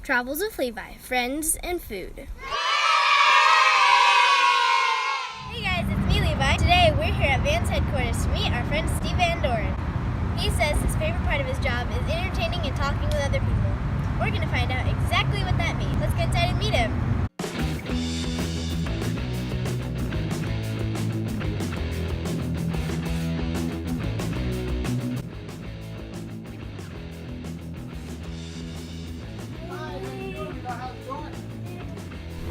Travels with Levi, Friends and Food. Hey guys, it's me, Levi. Today we're here at Vans headquarters to meet our friend Steve and Doren. He says his favorite part of his job is entertaining and talking with other people. We're going to find out exactly what that means. Let's get inside and meet him.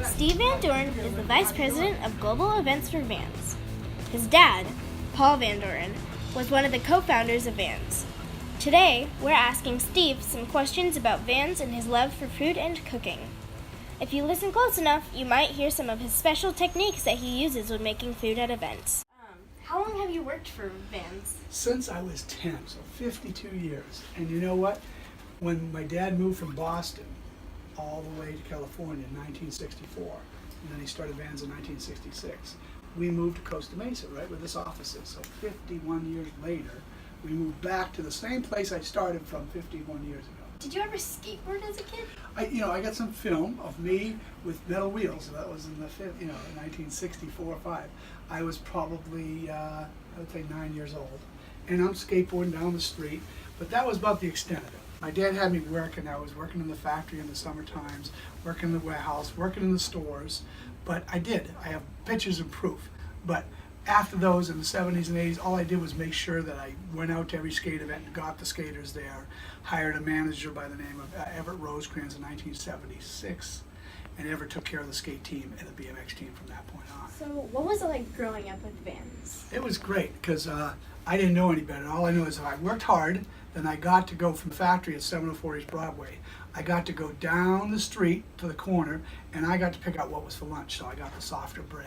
Steve Van Doren is the Vice President of Global Events for Vans. His dad, Paul Van Doren, was one of the co-founders of Vans. Today, we're asking Steve some questions about Vans and his love for food and cooking. If you listen close enough, you might hear some of his special techniques that he uses when making food at events. How long have you worked for Vans? Since I was 10, so 52 years. And you know what? When my dad moved from Boston all the way to California in 1964, and then he started Vans in 1966, we moved to Costa Mesa, right where this office is. So 51 years later, we moved back to the same place I started from 51 years ago. Did you ever skateboard as a kid? I got some film of me with metal wheels. So that was in the 1964 or 5. I was probably, I would say 9 years old. And I'm skateboarding down the street, but that was about the extent of it. My dad had me working. I was working in the factory in the summer times, working in the warehouse, working in the stores. But I did. I have pictures and proof. But after those in the 70s and 80s, all I did was make sure that I went out to every skate event and got the skaters there, hired a manager by the name of Everett Rosecrans in 1976, and Everett took care of the skate team and the BMX team from that point on. So what was it like growing up with Vans? It was great because I didn't know any better. All I knew is if I worked hard, then I got to go from the factory at 704 East Broadway. I got to go down the street to the corner, and I got to pick out what was for lunch. So I got the softer bread,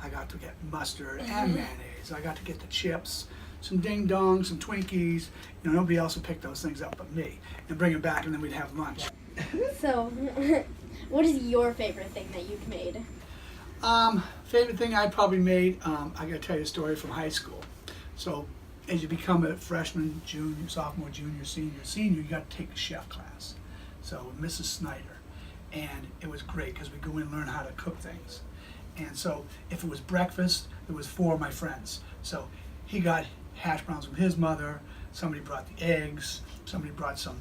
I got to get mustard and mayonnaise, I got to get the chips, some ding dongs, some Twinkies. Nobody else would pick those things up but me, and bring them back, and then we'd have lunch. So, what is your favorite thing that you've made? Favorite thing I probably made, I gotta tell you a story from high school. So, as you become a freshman, junior, sophomore, junior, senior, you got to take a chef class. So Mrs. Snyder, and it was great because we go in and learn how to cook things. And so if it was breakfast, it was 4 of my friends. So he got hash browns from his mother, somebody brought the eggs, somebody brought some,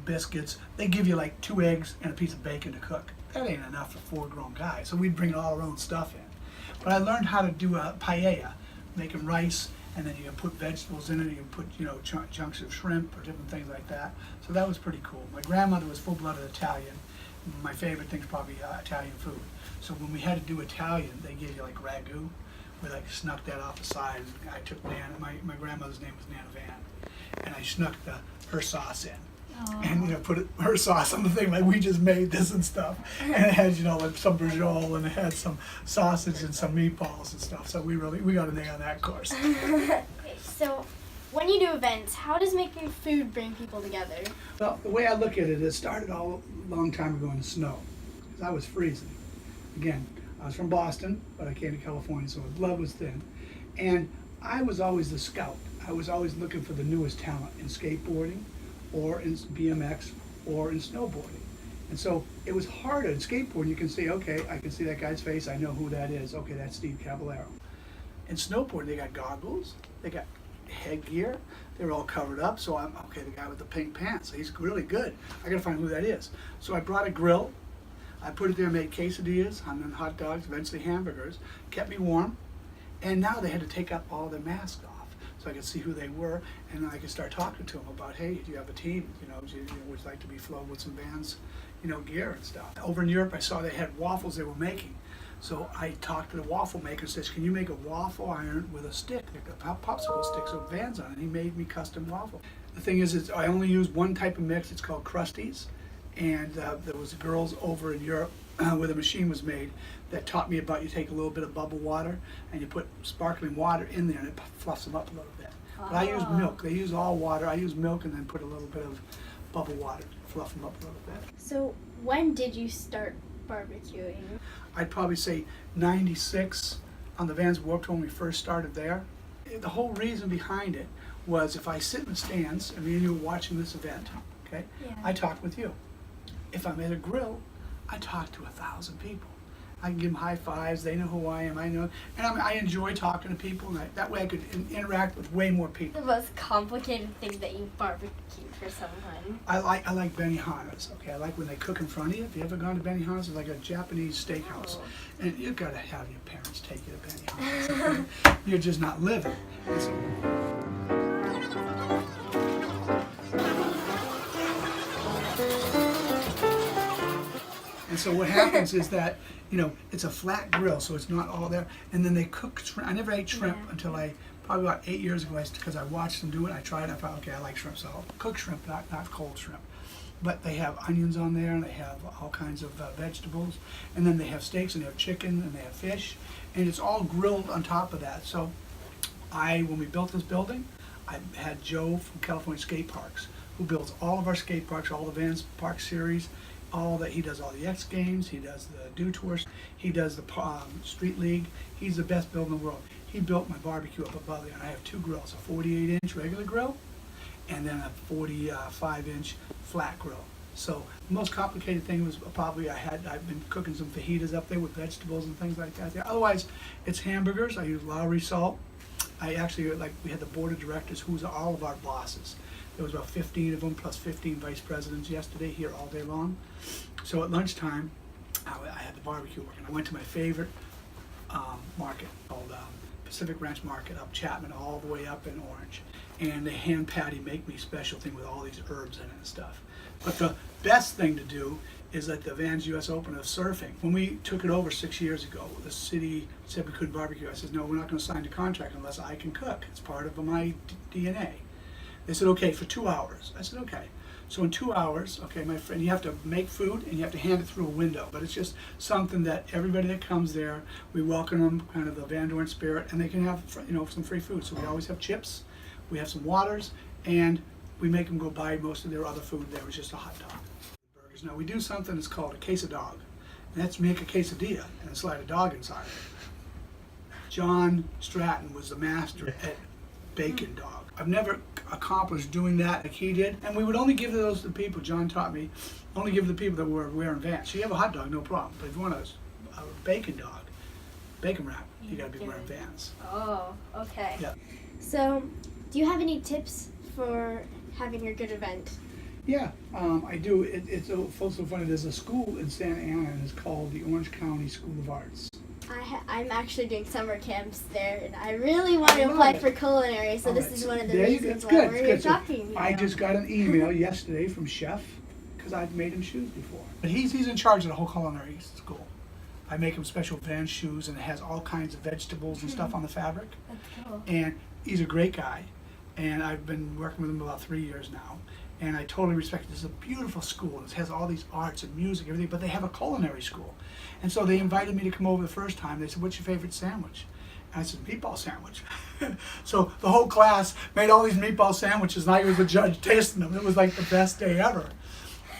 biscuits. They give you like 2 eggs and a piece of bacon to cook. That ain't enough for 4 grown guys, so we'd bring all our own stuff in. But I learned how to do a paella, making rice, and then you can put vegetables in it, you can put chunks of shrimp or different things like that. So that was pretty cool. My grandmother was full-blooded Italian. My favorite thing's probably Italian food. So when we had to do Italian, they gave you like ragu. We like snuck that off the side. I took Nana, my grandmother's name was Nana Van, and I snuck her sauce in. And put her sauce on the thing like we just made this and stuff, and it had like some brajol, and it had some sausage and some meatballs and stuff. So we got an A on that course. Okay, so when you do events, how does making food bring people together? Well, the way I look at it started all a long time ago in the snow, because I was freezing. Again, I was from Boston, but I came to California, so my blood was thin, and I was always the scout. I was always looking for the newest talent in skateboarding, or in BMX, or in snowboarding. And so it was harder. In skateboarding, you can see, okay, I can see that guy's face, I know who that is. Okay, that's Steve Caballero. In snowboarding, they got goggles, they got headgear, they're all covered up, so I'm, okay, the guy with the pink pants, he's really good. I gotta find who that is. So I brought a grill, I put it there, made quesadillas, and then hot dogs, eventually hamburgers, kept me warm, and now they had to take up all their masks off, so I could see who they were, and then I could start talking to them about, hey, do you have a team? Would you like to be flown with some Vans, gear and stuff. Over in Europe, I saw they had waffles they were making. So I talked to the waffle maker and says, can you make a waffle iron with a stick, like a popsicle stick, so Vans on it? And he made me custom waffle. The thing is I only use one type of mix. It's called Krusties. And there was girls over in Europe where the machine was made that taught me about you take a little bit of bubble water and you put sparkling water in there and it fluffs them up a little bit. But I use milk. They use all water. I use milk and then put a little bit of bubble water, fluff them up a little bit. So when did you start barbecuing? I'd probably say 96 on the Vans Warped Tour when we first started there. The whole reason behind it was if I sit in the stands and me and you were watching this event, okay, Yeah. I talk with you. if I'm at a grill, I talk to 1,000 people. I can give them high fives. They know who I am. I know, and I enjoy talking to people. And that way, I could interact with way more people. The most complicated thing that you barbecued for someone. I like Benihana's. Okay, I like when they cook in front of you. Have you ever gone to Benihana's? It's like a Japanese steakhouse, and you've got to have your parents take you to Benihana's. Okay? You're just not living. And so what happens is that, it's a flat grill, so it's not all there. And then they cook shrimp. I never ate shrimp until probably about 8 years ago, because I watched them do it. I tried it. I thought, okay, I like shrimp, so I'll cook shrimp, not cold shrimp. But they have onions on there, and they have all kinds of vegetables. And then they have steaks, and they have chicken, and they have fish. And it's all grilled on top of that. So when we built this building, I had Joe from California Skate Parks, who builds all of our skate parks, all the Vans Park series. He does all the X Games, he does the Dew Tours, he does the Street League. He's the best builder in the world. He built my barbecue up above there, and I have two grills, a 48-inch regular grill, and then a 45-inch flat grill. So the most complicated thing was probably I've been cooking some fajitas up there with vegetables and things like that. Otherwise, it's hamburgers. I use Lowry salt. We had the board of directors, who's all of our bosses. There was about 15 of them, plus 15 vice presidents yesterday here all day long. So at lunchtime, I had the barbecue working. I went to my favorite market called Pacific Ranch Market up Chapman, all the way up in Orange. And the hand patty make me special thing with all these herbs in it and stuff. But the best thing to do is at the Vans US Open of surfing. When we took it over 6 years ago, the city said we couldn't barbecue. I said, no, we're not going to sign the contract unless I can cook. It's part of my DNA. They said, okay, for 2 hours. I said, okay. So in 2 hours, okay, my friend, you have to make food and you have to hand it through a window. But it's just something that everybody that comes there, we welcome them, kind of the Van Doren spirit, and they can have, some free food. So we always have chips, we have some waters, and we make them go buy most of their other food. There was just a hot dog. Burgers. Now we do something that's called a quesadog, and that's make a quesadilla and slide a dog inside it. John Stratton was the master at bacon dog. I've never accomplished doing that like he did, and we would only give those to the people, John taught me, only give the people that were wearing Vans. So you have a hot dog, no problem, but if you want a bacon dog, bacon wrap, you gotta be wearing Vans. Oh, okay. Yeah. So, do you have any tips for having a good event? Yeah, I do. It's so funny. There's a school in Santa Ana, and it's called the Orange County School of Arts. I'm actually doing summer camps there, and I really want to apply for Culinary, so this is one of the reasons why we're here talking. I just got an email yesterday from Chef, because I've made him shoes before. But he's in charge of the whole culinary school. I make him special Vans shoes, and it has all kinds of vegetables and stuff on the fabric. That's cool. And he's a great guy, and I've been working with him about 3 years now. And I totally respect it. This is a beautiful school. It has all these arts and music, everything, but they have a culinary school. And so they invited me to come over the first time. They said, what's your favorite sandwich? And I said, meatball sandwich. So the whole class made all these meatball sandwiches, and I was the judge tasting them. It was like the best day ever.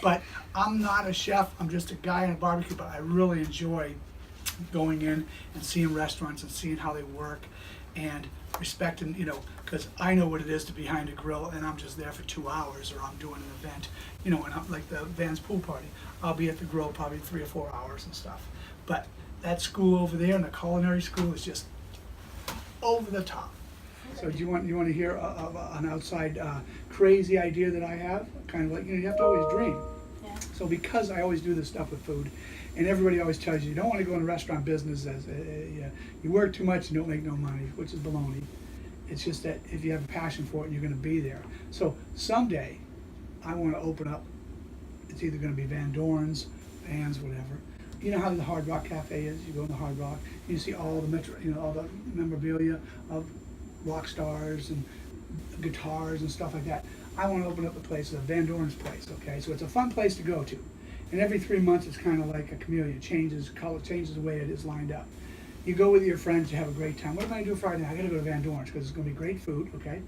But I'm not a chef. I'm just a guy in a barbecue, but I really enjoy going in and seeing restaurants and seeing how they work and respecting, because I know what it is to be behind a grill, and I'm just there for 2 hours, or I'm doing an event, and I'm like the Vans pool party. I'll be at the grill probably 3 or 4 hours and stuff. But that school over there, and the culinary school, is just over the top. So do you want to hear an outside crazy idea that I have? Kind of like, you have to always dream. Yeah. So because I always do this stuff with food, and everybody always tells you don't want to go in the restaurant business as you work too much and don't make no money, which is baloney. It's just that if you have a passion for it, you're going to be there. So someday, I want to open up. It's either going to be Van Doren's, Vans, whatever. You know how the Hard Rock Cafe is? You go in the Hard Rock, you see all the all the memorabilia of rock stars and guitars and stuff like that. I want to open up a place, a Van Doren's place. Okay, so it's a fun place to go to. And every 3 months, it's kind of like a chameleon. Changes color, changes the way it is lined up. You go with your friends, you have a great time. What am I going to do Friday night? I got to go to Van Doren's because it's going to be great food, okay?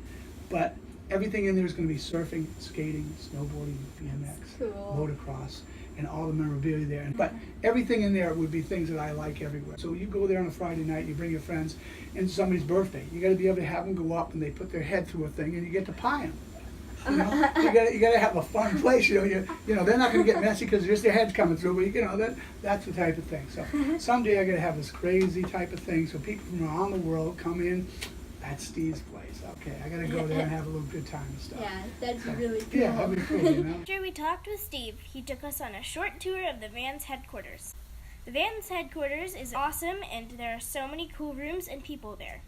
But everything in there is going to be surfing, skating, snowboarding, BMX, motocross, and all the memorabilia there. But everything in there would be things that I like everywhere. So you go there on a Friday night, you bring your friends, and it's somebody's birthday. You got to be able to have them go up, and they put their head through a thing, and you get to pie them. You gotta have a fun place. You know they're not gonna get messy because just their heads coming through. But that's the type of thing. So someday I gotta have this crazy type of thing so people from around the world come in. That's Steve's place. Okay, I gotta go there and have a little good time and stuff. Yeah, that'd be really cool. Yeah, that'd be cool. You know? After we talked with Steve, he took us on a short tour of the Vans headquarters. The Vans headquarters is awesome, and there are so many cool rooms and people there.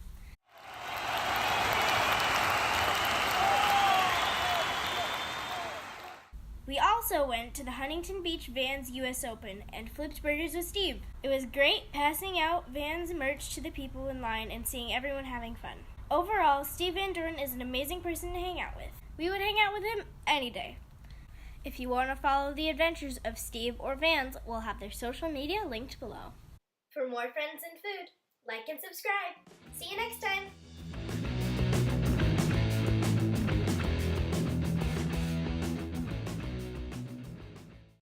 We also went to the Huntington Beach Vans US Open and flipped burgers with Steve. It was great passing out Vans merch to the people in line and seeing everyone having fun. Overall, Steve Van Doren is an amazing person to hang out with. We would hang out with him any day. If you want to follow the adventures of Steve or Vans, we'll have their social media linked below. For more friends and food, like and subscribe. See you next time!